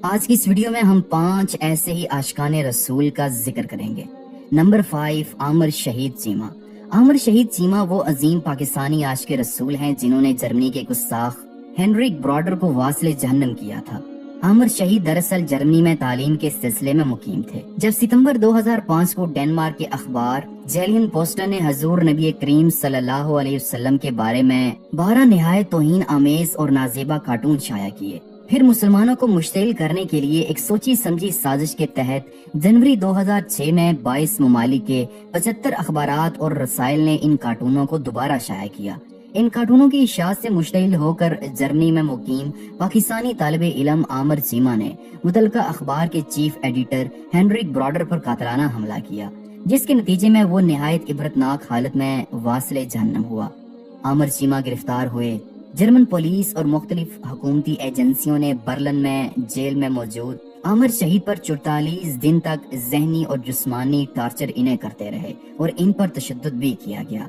آج کی اس ویڈیو میں ہم 5 ایسے ہی عاشقان رسول کا ذکر کریں گے۔ نمبر 5، عامر شہید چیمہ۔ عامر شہید چیمہ وہ عظیم پاکستانی عاشق رسول ہیں جنہوں نے جرمنی کے گستاخ ہینریک براڈر کو واصل جہنم کیا تھا۔ عامر شہید دراصل جرمنی میں تعلیم کے سلسلے میں مقیم تھے۔ جب ستمبر 2005 کو ڈنمارک کے اخبار جیلین پوسٹر نے حضور نبی کریم صلی اللہ علیہ وسلم کے بارے میں 12 نہایت توہین آمیز اور نازیبا کارٹون شائع کیے، پھر مسلمانوں کو مشتعل کرنے کے لیے ایک سوچی سمجھی سازش کے تحت جنوری 2006 میں 22 ممالک کے 75 اخبارات اور رسائل نے ان کارٹونوں کو دوبارہ شائع کیا۔ ان کارٹونوں کی اشاعت سے مشتعل ہو کر جرمنی میں مقیم پاکستانی طالب علم عامر چیمہ نے متعلقہ اخبار کے چیف ایڈیٹر ہینریک براڈر پر قاتلانہ حملہ کیا، جس کے نتیجے میں وہ نہایت عبرتناک حالت میں واصل جہنم ہوا۔ عامر چیمہ گرفتار ہوئے۔ جرمن پولیس اور مختلف حکومتی ایجنسیوں نے برلن میں جیل میں موجود عامر شہید پر 44 دن تک ذہنی اور جسمانی ٹارچر انہیں کرتے رہے اور ان پر تشدد بھی کیا گیا۔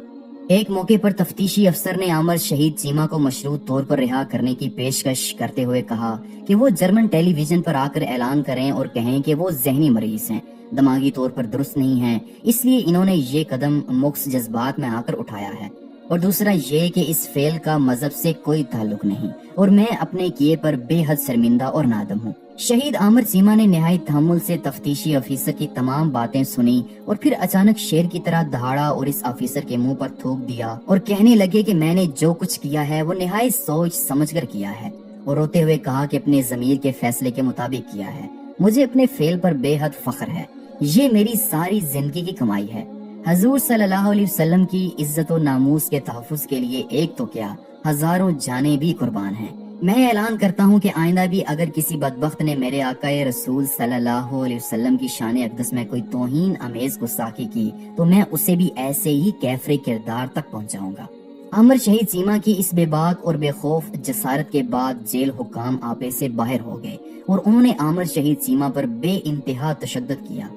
ایک موقع پر تفتیشی افسر نے عامر شہید چیمہ کو مشروط طور پر رہا کرنے کی پیشکش کرتے ہوئے کہا کہ وہ جرمن ٹیلی ویژن پر آ کر اعلان کریں اور کہیں کہ وہ ذہنی مریض ہیں، دماغی طور پر درست نہیں ہیں، اس لیے انہوں نے یہ قدم مخص جذبات میں آ کر اٹھایا ہے، اور دوسرا یہ کہ اس فعل کا مذہب سے کوئی تعلق نہیں اور میں اپنے کیے پر بے حد شرمندہ اور نادم ہوں۔ شہید عامر چیمہ نے نہایت تحمل سے تفتیشی آفیسر کی تمام باتیں سنی اور پھر اچانک شیر کی طرح دہاڑا اور اس آفیسر کے منہ پر تھوک دیا اور کہنے لگے کہ میں نے جو کچھ کیا ہے وہ نہایت سوچ سمجھ کر کیا ہے، اور روتے ہوئے کہا کہ اپنے ضمیر کے فیصلے کے مطابق کیا ہے، مجھے اپنے فعل پر بے حد فخر ہے، یہ میری ساری زندگی کی کمائی ہے۔ حضور صلی اللہ علیہ وسلم کی عزت و ناموس کے تحفظ کے لیے ایک تو کیا ہزاروں جانیں بھی قربان ہیں۔ میں اعلان کرتا ہوں کہ آئندہ بھی اگر کسی بدبخت نے میرے آقا رسول صلی اللہ علیہ وسلم کی شان اقدس میں کوئی توہین آمیز گستاخی کی تو میں اسے بھی ایسے ہی کیفر کردار تک پہنچاؤں گا۔ عامر شہید چیمہ کی اس بے باک اور بے خوف جسارت کے بعد جیل حکام آپے سے باہر ہو گئے اور انہوں نے عامر شہید چیمہ پر بے انتہا تشدد کیا۔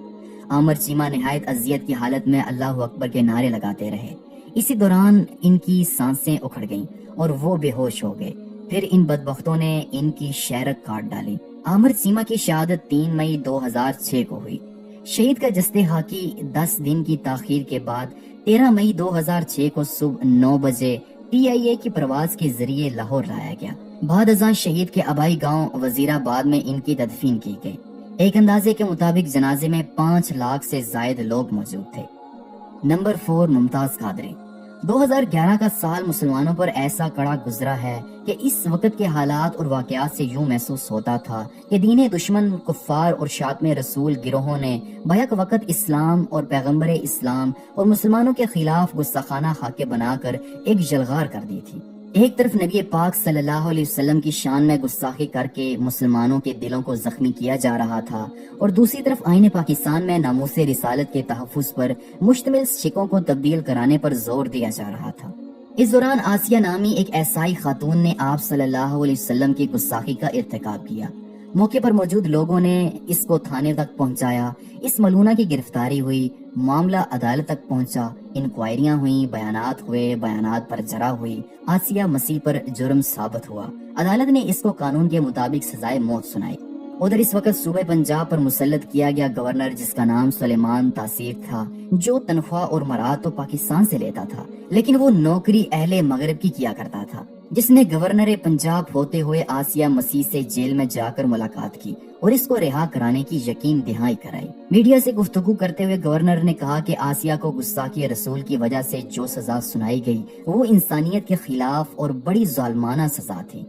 عامر چیمہ نہایت اذیت کی حالت میں اللہ اکبر کے نعرے لگاتے رہے۔ اسی دوران ان کی سانسیں اکھڑ گئیں اور وہ بے ہوش ہو گئے۔ پھر ان بدبختوں نے ان کی شہرت کاٹ ڈالی۔ عامر چیمہ کی شہادت 3 مئی 2006 کو ہوئی۔ شہید کا جستے حاکی 10 دن کی تاخیر کے بعد 13 مئی 2006 کو صبح 9 بجے PIA کی پرواز کے ذریعے لاہور لایا گیا۔ بعد ازاں شہید کے آبائی گاؤں وزیرآباد میں ان کی تدفین کی گئی۔ ایک اندازے کے مطابق جنازے میں 5 لاکھ سے زائد لوگ موجود تھے۔ نمبر 4، ممتاز قادری۔ 2011 کا سال مسلمانوں پر ایسا کڑا گزرا ہے کہ اس وقت کے حالات اور واقعات سے یوں محسوس ہوتا تھا کہ دین دشمن، کفار اور شاتم رسول گروہوں نے بیک وقت اسلام اور پیغمبر اسلام اور مسلمانوں کے خلاف گستاخانہ خاکے بنا کر ایک یلغار کر دی تھی۔ ایک طرف نبی پاک صلی اللہ علیہ وسلم کی شان میں گستاخی کر کے مسلمانوں کے دلوں کو زخمی کیا جا رہا تھا، اور دوسری طرف آئین پاکستان میں ناموس رسالت کے تحفظ پر مشتمل سکوں کو تبدیل کرانے پر زور دیا جا رہا تھا۔ اس دوران آسیہ نامی ایک عیسائی خاتون نے آپ صلی اللہ علیہ وسلم کی گستاخی کا ارتکاب کیا۔ موقع پر موجود لوگوں نے اس کو تھانے تک پہنچایا، اس ملونہ کی گرفتاری ہوئی، معاملہ عدالت تک پہنچا، انکوائریاں ہوئیں، بیانات ہوئے، بیانات پر جرح ہوئی، آسیہ مسیح پر جرم ثابت ہوا، عدالت نے اس کو قانون کے مطابق سزائے موت سنائی۔ ادھر اس وقت صوبہ پنجاب پر مسلط کیا گیا گورنر، جس کا نام سلیمان تاثیر تھا، جو تنخواہ اور مراد تو پاکستان سے لیتا تھا لیکن وہ نوکری اہل مغرب کی کیا کرتا تھا، جس نے گورنر پنجاب ہوتے ہوئے آسیہ مسیح سے جیل میں جا کر ملاقات کی اور اس کو رہا کرانے کی یقین دہانی کرائی۔ میڈیا سے گفتگو کرتے ہوئے گورنر نے کہا کہ آسیہ کو گستاخی رسول کی وجہ سے جو سزا سنائی گئی وہ انسانیت کے خلاف اور بڑی ظالمانہ سزا تھی۔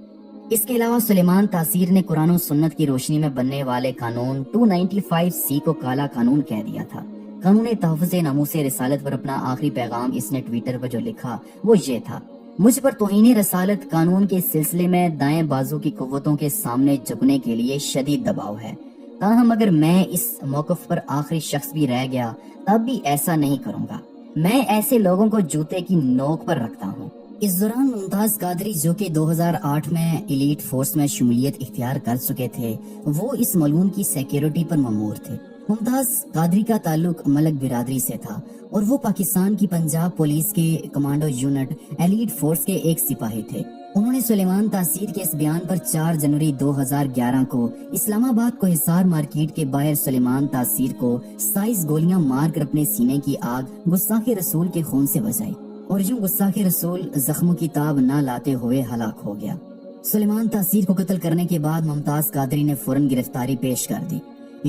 اس کے علاوہ سلیمان تاثیر نے قرآن و سنت کی روشنی میں بننے والے قانون 295C کو کالا قانون کہہ دیا تھا۔ قانون تحفظ ناموس رسالت پر اپنا آخری پیغام اس نے ٹویٹر پر جو لکھا وہ یہ تھا: مجھ پر توہین رسالت قانون کے سلسلے میں دائیں بازو کی قوتوں کے سامنے جھکنے کے لیے شدید دباؤ ہے، تاہم اگر میں اس موقف پر آخری شخص بھی رہ گیا تب بھی ایسا نہیں کروں گا، میں ایسے لوگوں کو جوتے کی نوک پر رکھتا ہوں۔ اس دوران ممتاز قادری، جو کہ 2008 میں ایلیٹ فورس میں شمولیت اختیار کر چکے تھے، وہ اس ملعون کی سیکیورٹی پر مامور تھے۔ ممتاز قادری کا تعلق ملک برادری سے تھا اور وہ پاکستان کی پنجاب پولیس کے کمانڈو یونٹ ایلیٹ فورس کے ایک سپاہی تھے۔ انہوں نے سلیمان تاثیر کے اس بیان پر 4 جنوری 2011 کو اسلام آباد کو حصار مارکیٹ کے باہر سلیمان تاثیر کو 27 گولیاں مار کر اپنے سینے کی آگ گستاخ رسول کے خون سے بجھائی اور یوں گستاخ رسول زخموں کی تاب نہ لاتے ہوئے ہلاک ہو گیا۔ سلیمان تاثیر کو قتل کرنے کے بعد ممتاز قادری نے فوراً گرفتاری پیش کر دی۔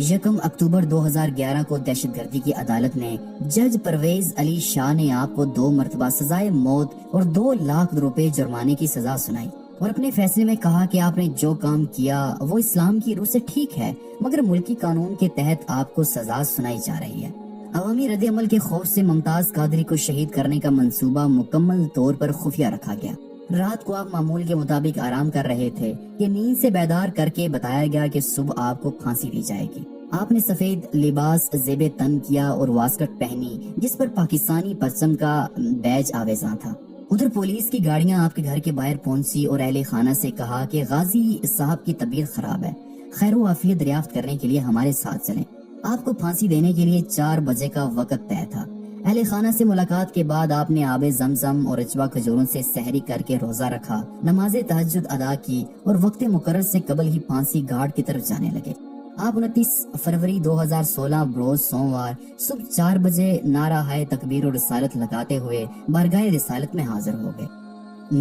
1 اکتوبر 2011 کو دہشت گردی کی عدالت نے جج پرویز علی شاہ نے آپ کو 2 مرتبہ سزائے موت اور 2 لاکھ روپے جرمانے کی سزا سنائی اور اپنے فیصلے میں کہا کہ آپ نے جو کام کیا وہ اسلام کی روح سے ٹھیک ہے، مگر ملکی قانون کے تحت آپ کو سزا سنائی جا رہی ہے۔ عوامی رد عمل کے خوف سے ممتاز قادری کو شہید کرنے کا منصوبہ مکمل طور پر خفیہ رکھا گیا۔ رات کو آپ معمول کے مطابق آرام کر رہے تھے کہ نیند سے بیدار کر کے بتایا گیا کہ صبح آپ کو پھانسی دی جائے گی۔ آپ نے سفید لباس زیب تن کیا اور واسکٹ پہنی جس پر پاکستانی پرچم کا بیج آویزاں تھا۔ ادھر پولیس کی گاڑیاں آپ کے گھر کے باہر پہنچی اور اہل خانہ سے کہا کہ غازی صاحب کی طبیعت خراب ہے، خیر و عافیت دریافت کرنے کے لیے ہمارے ساتھ چلیں۔ آپ کو پھانسی دینے کے لیے 4 بجے کا وقت طے تھا۔ اہل خانہ سے ملاقات کے بعد آپ نے آب زمزم اور اجوا کھجوروں سے سحری کر کے روزہ رکھا، نماز تہجد ادا کی اور وقت مقرر سے قبل ہی پھانسی گھاٹ کی طرف جانے لگے۔ آپ 29 فروری 2016 بروز سوموار صبح 4 بجے نعرہ ہائے تکبیر و رسالت لگاتے ہوئے بارگاہ رسالت میں حاضر ہو گئے۔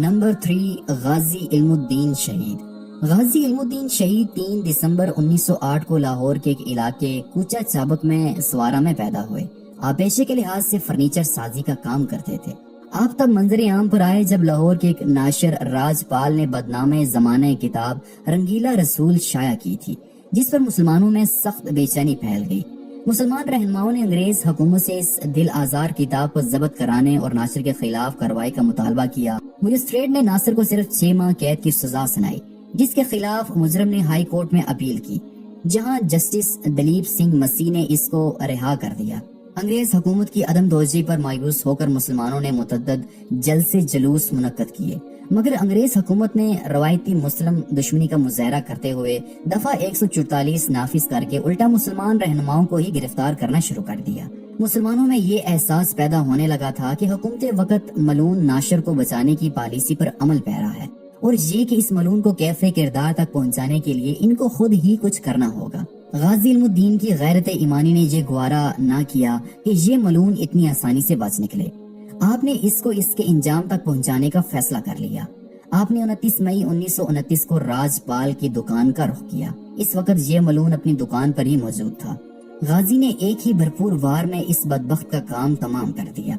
نمبر 3، غازی علم الدین شہید۔ غازی علم الدین شہید 3 دسمبر 1908 کو لاہور کے ایک علاقے کوچہ چابک میں سوارہ میں پیدا ہوئے۔ آپ پیشے کے لحاظ سے فرنیچر سازی کا کام کرتے تھے۔ آپ تب منظر عام پر آئے جب لاہور کے ایک ناشر راج پال نے بدنام زمانہ کتاب رنگیلا رسول شائع کی تھی، جس پر مسلمانوں میں سخت بے چینی پھیل گئی۔ مسلمان رہنماؤں نے انگریز حکومت سے اس دل آزار کتاب کو ضبط کرانے اور ناصر کے خلاف کارروائی کا مطالبہ کیا۔ مجسٹریٹ نے ناصر کو صرف 6 ماہ قید کی سزا سنائی، جس کے خلاف مجرم نے ہائی کورٹ میں اپیل کی، جہاں جسٹس دلیپ سنگھ مسیح نے اس کو رہا کر دیا۔ انگریز حکومت کی عدم توجہی پر مایوس ہو کر مسلمانوں نے متعدد جلسے جلوس منعقد کیے، مگر انگریز حکومت نے روایتی مسلم دشمنی کا مظاہرہ کرتے ہوئے دفعہ 144 نافذ کر کے الٹا مسلمان رہنماؤں کو ہی گرفتار کرنا شروع کر دیا۔ مسلمانوں میں یہ احساس پیدا ہونے لگا تھا کہ حکومت وقت ملعون ناشر کو بچانے کی پالیسی پر عمل پیرا ہے، اور یہ کہ اس ملعون کو کیفے کردار تک پہنچانے کے لیے ان کو خود ہی کچھ کرنا ہوگا۔ غازی علم الدین کی غیرت ایمانی نے یہ گوارا نہ کیا کہ یہ ملعون اتنی آسانی سے بچ نکلے۔ آپ نے اس کو اس کے انجام تک پہنچانے کا فیصلہ کر لیا۔ آپ نے 29 مئی 1929 کو راج پال کی دکان کا رخ کیا۔ اس وقت یہ ملعون اپنی دکان پر ہی موجود تھا۔ غازی نے ایک ہی بھرپور وار میں اس بدبخت کا کام تمام کر دیا۔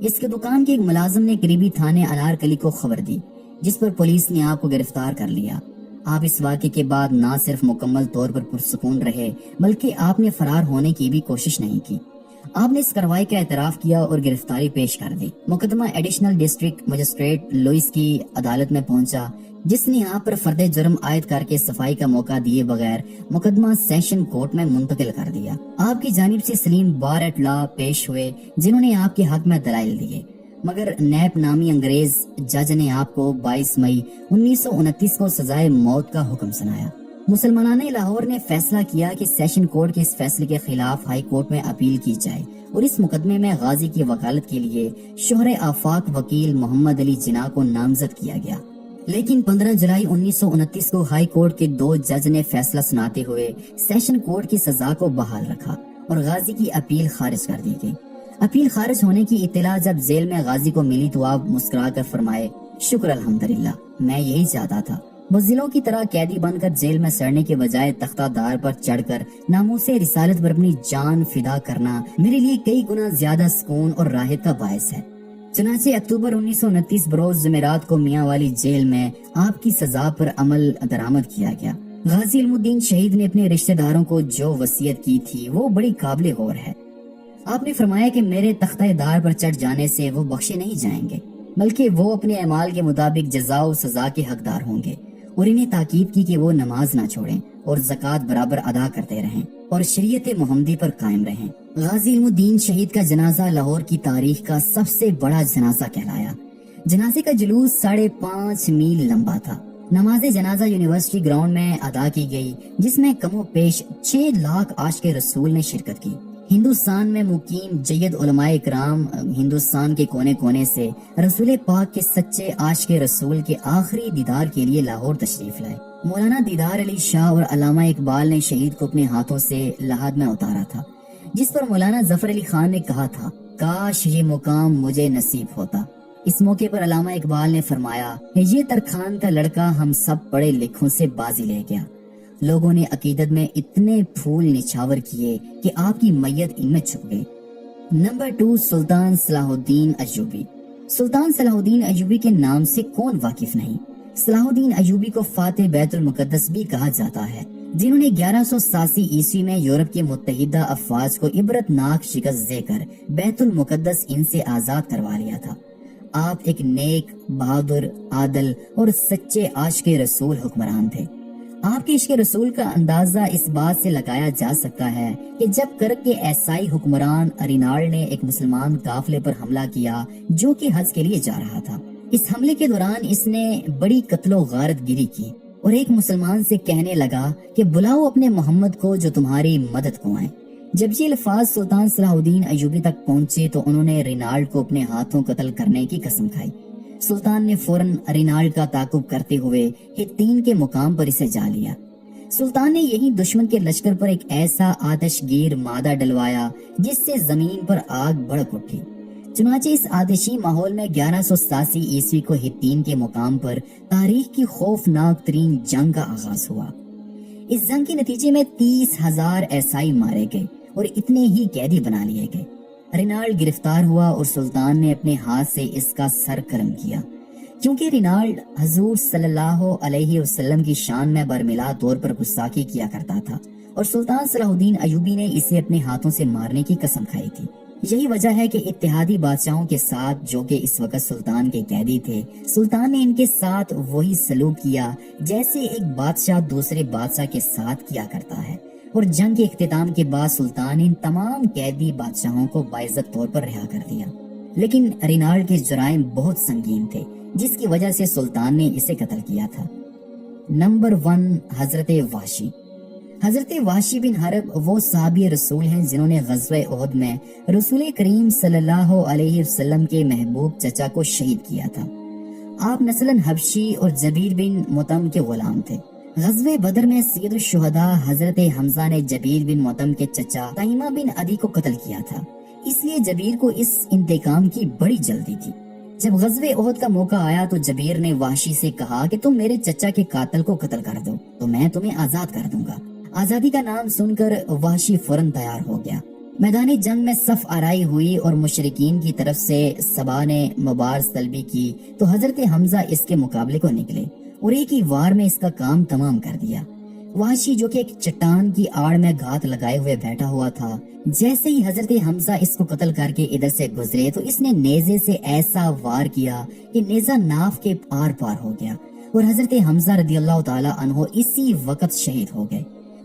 اس کے دکان کے ایک ملازم نے قریبی تھانے انارکلی کو خبر دی، جس پر پولیس نے آپ کو گرفتار کر لیا۔ آپ اس واقعے کے بعد نہ صرف مکمل طور پر پرسکون رہے بلکہ آپ نے فرار ہونے کی بھی کوشش نہیں کی۔ آپ نے اس کارروائی کا اعتراف کیا اور گرفتاری پیش کر دی۔ مقدمہ ایڈیشنل ڈسٹرکٹ مجسٹریٹ لوئس کی عدالت میں پہنچا، جس نے آپ پر فرد جرم عائد کر کے صفائی کا موقع دیے بغیر مقدمہ سیشن کورٹ میں منتقل کر دیا۔ آپ کی جانب سے سلیم بار ایٹ لا پیش ہوئے، جنہوں نے آپ کے حق میں دلائل دیے، مگر نیپ نامی انگریز جج نے آپ کو 22 مئی 1929 کو سزائے موت کا حکم سنایا۔ مسلمانان لاہور نے فیصلہ کیا کہ سیشن کورٹ کے اس فیصلے کے خلاف ہائی کورٹ میں اپیل کی جائے اور اس مقدمے میں غازی کی وکالت کے لیے شوہر آفاق وکیل محمد علی جناح کو نامزد کیا گیا، لیکن 15 جولائی 1929 کو ہائی کورٹ کے 2 جج نے فیصلہ سناتے ہوئے سیشن کورٹ کی سزا کو بحال رکھا اور غازی کی اپیل خارج کر دی گئی۔ اپیل خارج ہونے کی اطلاع جب جیل میں غازی کو ملی تو آپ مسکرا کر فرمائے، شکر الحمدللہ، میں یہی چاہتا تھا۔ بزدلوں کی طرح قیدی بن کر جیل میں سڑنے کے بجائے تختہ دار پر چڑھ کر ناموس رسالت پر اپنی جان فدا کرنا میرے لیے کئی گنا زیادہ سکون اور راحت کا باعث ہے۔ چنانچہ اکتوبر 1929 بروز جمعرات کو میاں والی جیل میں آپ کی سزا پر عمل درآمد کیا گیا۔ غازی علم الدین شہید نے اپنے رشتہ داروں کو جو وصیت کی تھی وہ بڑی قابل غور ہے۔ آپ نے فرمایا کہ میرے تختہ دار پر چڑھ جانے سے وہ بخشے نہیں جائیں گے، بلکہ وہ اپنے اعمال کے مطابق جزا و سزا کے حقدار ہوں گے، اور انہیں تاکید کی کہ وہ نماز نہ چھوڑیں اور زکوٰۃ برابر ادا کرتے رہیں اور شریعت محمدی پر قائم رہیں۔ غازی علم الدین شہید کا جنازہ لاہور کی تاریخ کا سب سے بڑا جنازہ کہلایا۔ جنازے کا جلوس 5.5 میل لمبا تھا۔ نماز جنازہ یونیورسٹی گراؤنڈ میں ادا کی گئی، جس میں کم و پیش 6 لاکھ عاشق رسول نے شرکت کی۔ ہندوستان میں مقیم جید علماء اکرام ہندوستان کے کونے کونے سے رسول پاک کے سچے عاشق رسول کے آخری دیدار کے لیے لاہور تشریف لائے۔ مولانا دیدار علی شاہ اور علامہ اقبال نے شہید کو اپنے ہاتھوں سے لحد میں اتارا تھا، جس پر مولانا ظفر علی خان نے کہا تھا، کاش یہ مقام مجھے نصیب ہوتا۔ اس موقع پر علامہ اقبال نے فرمایا، یہ ترکھان کا لڑکا ہم سب پڑھے لکھوں سے بازی لے گیا۔ لوگوں نے عقیدت میں اتنے پھول نچھاور کیے کہ آپ کی میت ان میں چھپ گئی۔ نمبر 2، سلطان صلاح الدین ایوبی۔ سلطان صلاح الدین ایوبی کے نام سے کون واقف نہیں؟ صلاح الدین ایوبی کو فاتح بیت المقدس بھی کہا جاتا ہے، جنہوں نے 1187 عیسوی میں یورپ کے متحدہ افواج کو عبرت ناک شکست دے کر بیت المقدس ان سے آزاد کروا لیا تھا۔ آپ ایک نیک، بہادر، عادل اور سچے عاشق رسول حکمران تھے۔ آپ کے عشق رسول کا اندازہ اس بات سے لگایا جا سکتا ہے کہ جب کرک کے عیسائی حکمران رینالڈ نے ایک مسلمان قافلے پر حملہ کیا جو کہ حج کے لیے جا رہا تھا، اس حملے کے دوران اس نے بڑی قتل و غارت گیری کی اور ایک مسلمان سے کہنے لگا کہ بلاؤ اپنے محمد کو جو تمہاری مدد کو آئے۔ جب یہ الفاظ سلطان صلاح الدین ایوبی تک پہنچے تو انہوں نے رینالڈ کو اپنے ہاتھوں قتل کرنے کی قسم کھائی۔ سلطان نے فوراً رینالڈ کا تعاقب کرتے ہوئے ہتین کے مقام پر اسے جا لیا۔ سلطان نے یہی دشمن کے لشکر پر ایک ایسا آتش گیر مادہ ڈلوایا جس سے زمین پر آگ بھڑک اٹھی۔ چنانچہ اس آتشی ماحول میں 1187 عیسوی کو ہتین کے مقام پر تاریخ کی خوفناک ترین جنگ کا آغاز ہوا۔ اس جنگ کے نتیجے میں 30,000 عیسائی مارے گئے اور اتنے ہی قیدی بنا لیے گئے۔ رینالڈ گرفتار ہوا اور سلطان نے اپنے ہاتھ سے اس کا سر قلم کیا۔ کیونکہ رینالڈ حضور صلی اللہ علیہ وسلم کی شان میں برملا طور پر گستاخی کیا کرتا تھا اور سلطان صلاح الدین ایوبی نے اسے اپنے ہاتھوں سے مارنے کی قسم کھائی تھی۔ یہی وجہ ہے کہ اتحادی بادشاہوں کے ساتھ جو کہ اس وقت سلطان کے قیدی تھے، سلطان نے ان کے ساتھ وہی سلوک کیا جیسے ایک بادشاہ دوسرے بادشاہ کے ساتھ کیا کرتا ہے، اور جنگ کے اختتام کے بعد سلطان نے ان تمام قیدی بادشاہوں کو باعزت طور پر رہا کر دیا۔ لیکن رینالڈ کے جرائم بہت سنگین تھے جس کی وجہ سے سلطان نے اسے قتل کیا تھا۔ نمبر 1، حضرت وحشی۔ حضرت وحشی بن حرب وہ صحابی رسول ہیں جنہوں نے غزوہ احد میں رسول کریم صلی اللہ علیہ وسلم کے محبوب چچا کو شہید کیا تھا۔ آپ نسلاً حبشی اور جبیر بن مطعم کے غلام تھے۔ غزوہ بدر میں سید الشہداء حضرت حمزہ نے جبیر بن مطعم کے چچا تیمہ بن عدی کو قتل کیا تھا، اس لیے جبیر کو اس انتقام کی بڑی جلدی تھی۔ جب غزوہ احد کا موقع آیا تو جبیر نے وحشی سے کہا کہ تم میرے چچا کے قاتل کو قتل کر دو تو میں تمہیں آزاد کر دوں گا۔ آزادی کا نام سن کر وحشی فوراً تیار ہو گیا۔ میدان جنگ میں صف آرائی ہوئی اور مشرکین کی طرف سے صبا نے مبارز طلبی کی تو حضرت حمزہ اس کے مقابلے کو نکلے اور ایک ہی وار میں اس کا کام تمام کر دیا۔ وحشی جو کہ ایک چٹان کی آڑ میں گھات لگائے ہوئے بیٹھا ہوا تھا، جیسے ہی حضرت حمزہ اس کو قتل کر کے ادھر سے گزرے تو اس نے نیزے سے ایسا وار کیا کہ نیزہ ناف کے آر پار ہو گیا اور حضرت حمزہ رضی اللہ تعالی عنہ اسی وقت شہید ہو گئے۔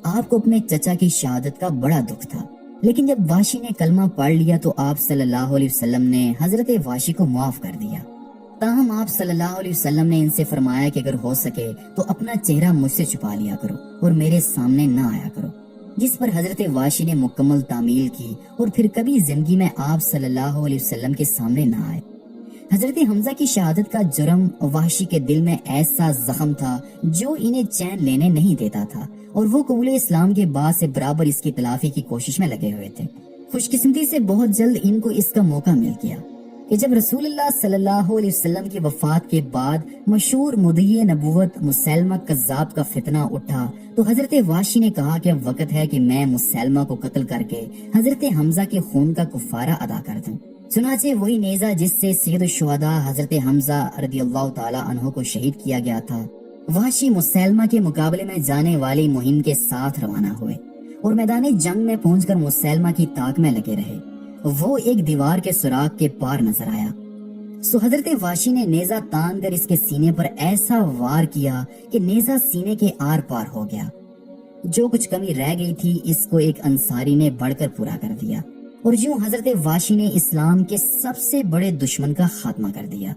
آپ کو اپنے چچا کی شہادت کا بڑا دکھ تھا، لیکن جب وحشی نے کلمہ پڑھ لیا تو آپ صلی اللہ علیہ وسلم نے حضرت وحشی کو معاف کر دیا۔ تاہم آپ صلی اللہ علیہ وسلم نے ان سے فرمایا کہ اگر ہو سکے تو اپنا چہرہ مجھ سے چھپا لیا کرو اور میرے سامنے نہ آیا کرو، جس پر حضرت وحشی نے مکمل تعمیل کی اور پھر کبھی زندگی میں آپ صلی اللہ علیہ وسلم کے سامنے نہ آئے۔ حضرت حمزہ کی شہادت کا جرم وحشی کے دل میں ایسا زخم تھا جو انہیں چین لینے نہیں دیتا تھا، اور وہ قبول اسلام کے بعد سے برابر اس کی تلافی کی کوشش میں لگے ہوئے تھے۔ خوش قسمتی سے بہت جلد ان کو اس کا موقع مل گیا کہ جب رسول اللہ صلی اللہ علیہ وسلم کی وفات کے بعد مشہور مدعی نبوت مسیلمہ کذاب کا فتنہ اٹھا تو حضرت وحشی نے کہا کہ اب وقت ہے کہ میں مسیلمہ کو قتل کر کے حضرت حمزہ کے خون کا کفارہ ادا کر دوں۔ چنانچہ وہی نیزہ جس سے سید الشہداء حضرت حمزہ رضی اللہ تعالی عنہ کو شہید کیا گیا تھا، وحشی مسیلمہ کے مقابلے میں جانے والی مہم کے ساتھ روانہ ہوئے اور میدان جنگ میں پہنچ کر مسیلمہ کی طاق میں لگے رہے۔ وہ ایک دیوار کے سوراخ کے پار نظر آیا، سو حضرت وحشی نے نیزہ تان کر اس کے سینے پر ایسا وار کیا کہ نیزہ سینے کے آر پار ہو گیا۔ جو کچھ کمی رہ گئی تھی اس کو ایک انصاری نے بڑھ کر پورا کر دیا، اور یوں حضرت وحشی نے اسلام کے سب سے بڑے دشمن کا خاتمہ کر دیا۔